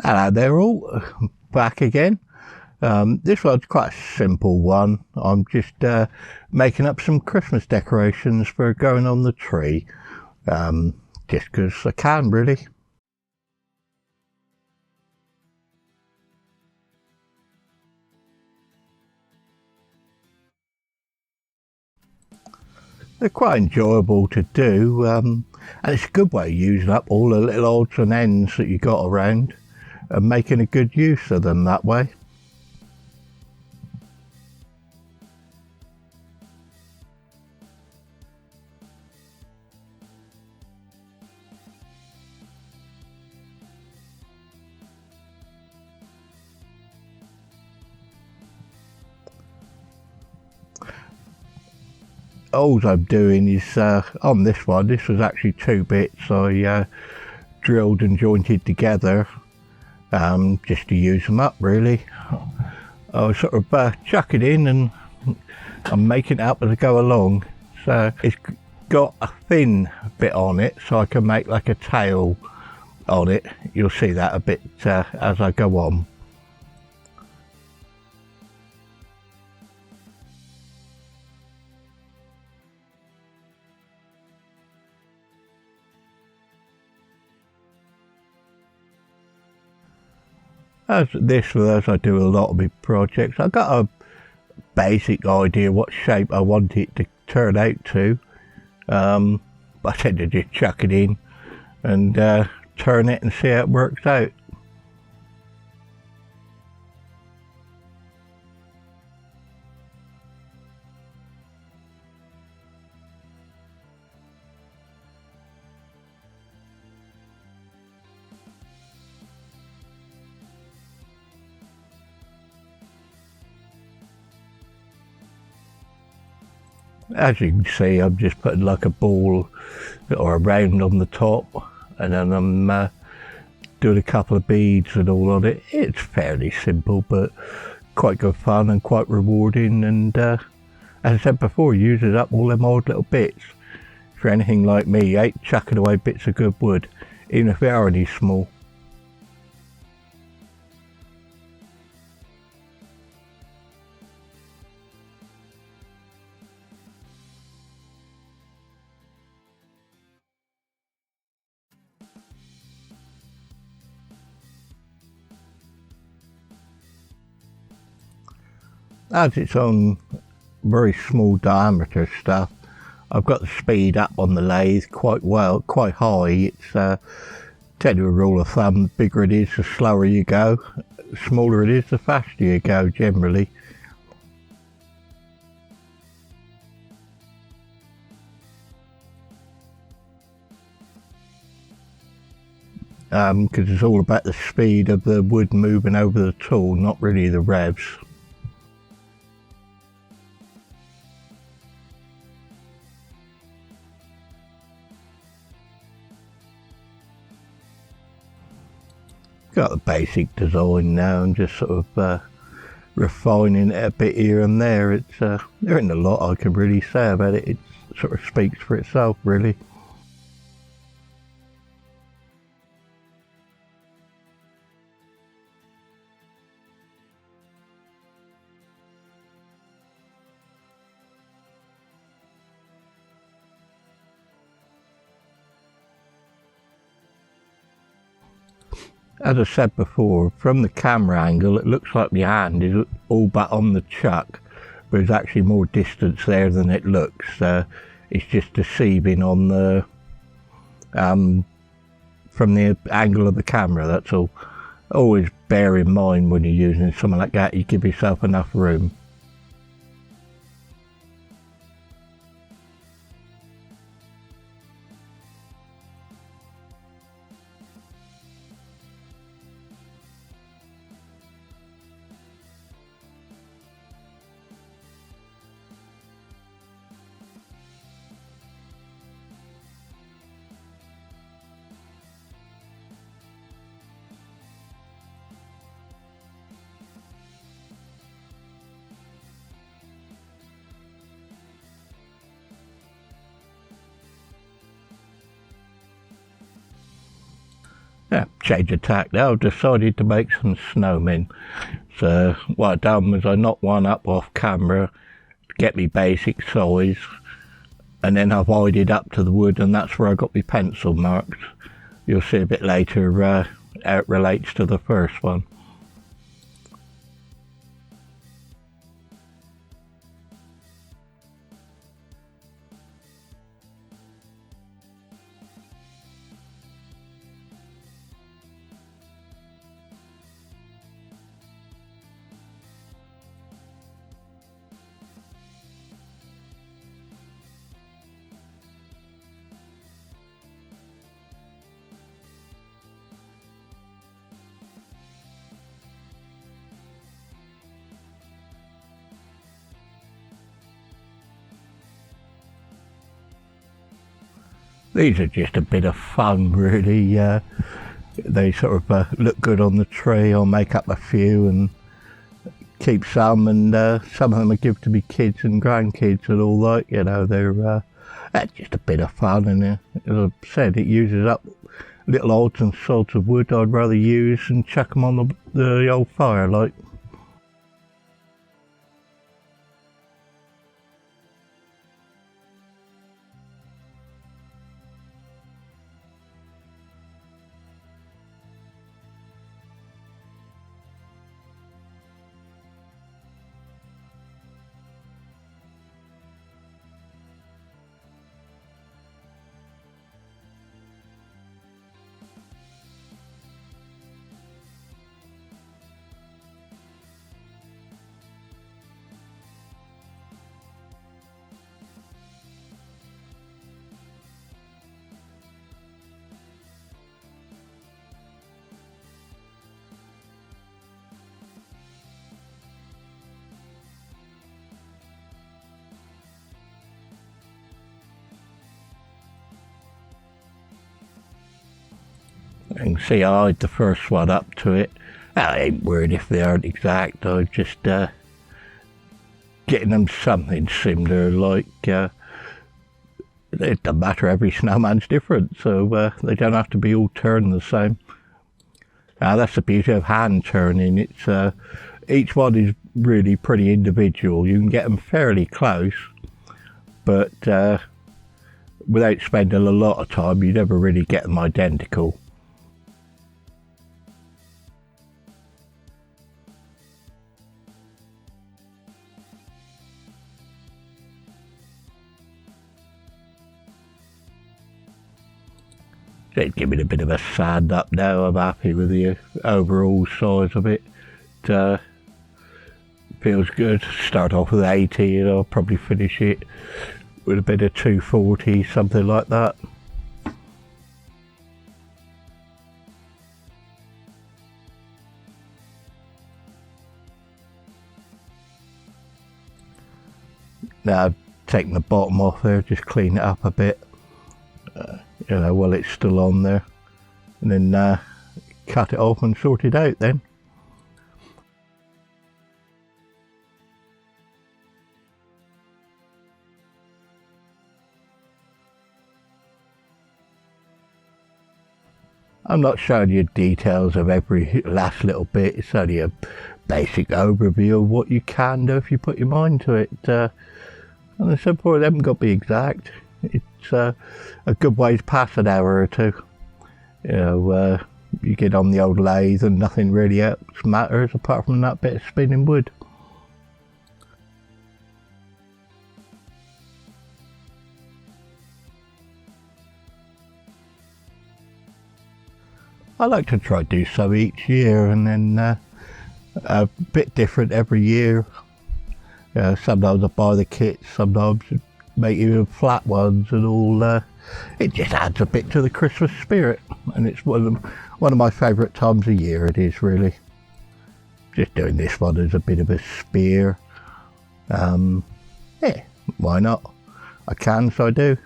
Hello there all, back again. This one's quite a simple one. I'm just making up some Christmas decorations for going on the tree, just because I can really. They're quite enjoyable to do, and it's a good way of using up all the little odds and ends that you got around and making a good use of them that way. All I'm doing is, on this one, this was actually 2 bits I drilled and jointed together, just to use them up really. I was sort of chuck it in and I'm making it up as I go along. So it's got a thin bit on it so I can make like a tail on it. You'll see that a bit as I go on. As I do a lot of my projects, I've got a basic idea what shape I want it to turn out to. I tend to just chuck it in and turn it and see how it works out. As you can see, I'm just putting like a ball or a round on the top, and then I'm doing a couple of beads and all on it. It's fairly simple, but quite good fun and quite rewarding. And as I said before, uses up all them odd little bits. If you're anything like me, you ain't chucking away bits of good wood, even if they are only small. As it's on very small diameter stuff, I've got the speed up on the lathe quite well, quite high. It's tell you a rule of thumb, the bigger it is, the slower you go. The smaller it is, the faster you go generally. Because it's all about the speed of the wood moving over the tool, not really the revs. Got the basic design now and just sort of refining it a bit here and there. It's there isn't a lot I can really say about it. It sort of speaks for itself really. As I said before, from the camera angle it looks like the hand is all but on the chuck, but there's actually more distance there than it looks. It's just deceiving on the from the angle of the camera, that's all. Always bear in mind when you're using something like that, you give yourself enough room. Yeah, change of tack now. I've decided to make some snowmen. So what I done was I knocked one up off camera to get me basic size, and then I've eyed it up to the wood, and that's where I got my pencil marks. You'll see a bit later how it relates to the first one. These are just a bit of fun, really. They sort of look good on the tree. I'll make up a few and keep some, and some of them I give to me kids and grandkids and all that. You know, they're just a bit of fun, and as I said, it uses up little odds and sods of wood I'd rather use and chuck them on the old fire, like. You can see I eyed the first one up to it. I ain't worried if they aren't exact. I'm just getting them something similar. Like it doesn't matter. Every snowman's different, so they don't have to be all turned the same. That's the beauty of hand turning. It's each one is really pretty individual. You can get them fairly close, but without spending a lot of time, you never really get them identical. It's giving a bit of a sand up now. I'm happy with the overall size of it. It feels good. Start off with 80 and I'll probably finish it with a bit of 240, something like that. Now I've taken the bottom off there, just clean it up a bit. You know, while it's still on there, and then cut it off and sort it out then. I'm not showing you details of every last little bit. It's only a basic overview of what you can do if you put your mind to it. And the simple, it haven't got to be exact. It's a good way to pass an hour or two. You know, you get on the old lathe and nothing really else matters apart from that bit of spinning wood. I like to try to do so each year, and then a bit different every year. Sometimes I buy the kits, sometimes make even flat ones and all. It just adds a bit to the Christmas spirit, and it's one of my favourite times of year. It is really. Just doing this one as a bit of a spear. Yeah, why not? I can, so I do.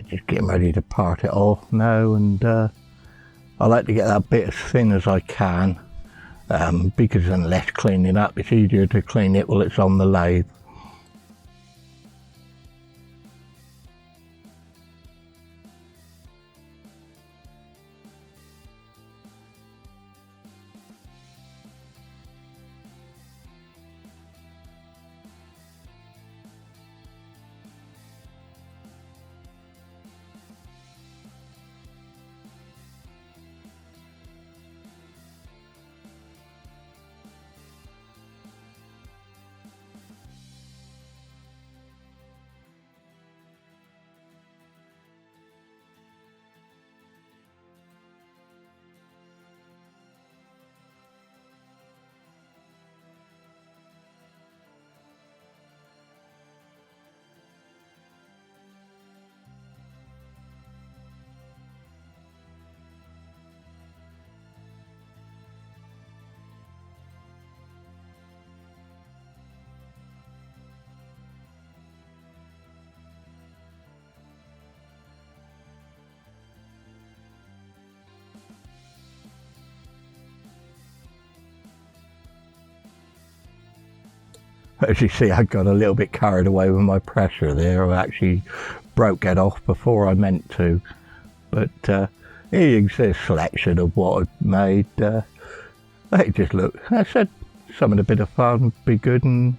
just getting ready to part it off now, and I like to get that bit as thin as I can, because then less cleaning up. It's easier to clean it while it's on the lathe. As you see, I got a little bit carried away with my pressure there. I actually broke it off before I meant to. But here you can see a selection of what I've made. They just look, I said, something a bit of fun, be good, and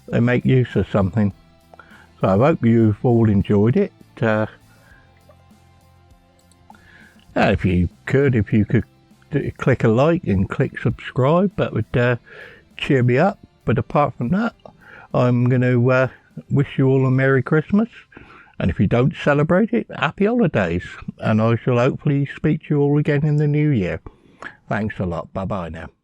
they make use of something. So I hope you've all enjoyed it. If you could click a like and click subscribe, that would cheer me up. But apart from that, I'm going to wish you all a Merry Christmas. And if you don't celebrate it, Happy Holidays. And I shall hopefully speak to you all again in the new year. Thanks a lot. Bye-bye now.